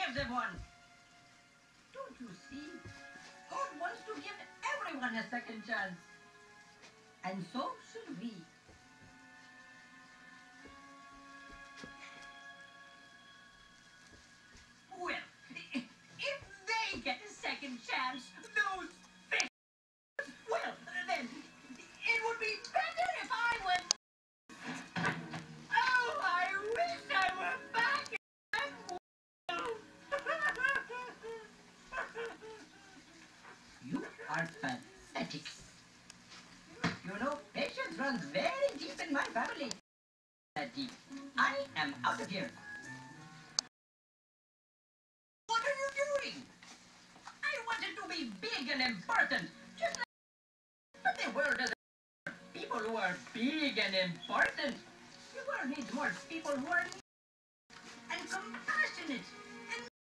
gives them one. Don't you see? God wants to give everyone a second chance. And so should we. Well, if they get a second chance, those fish, well, then it would be better if I were... Oh, I wish I were back in You are pathetic. You know, patience runs very deep in my family. That deep. I am out of here. What are you doing? I wanted to be big and important, just like... But the world doesn't need people who are big and important. The world needs more people who are and compassionate.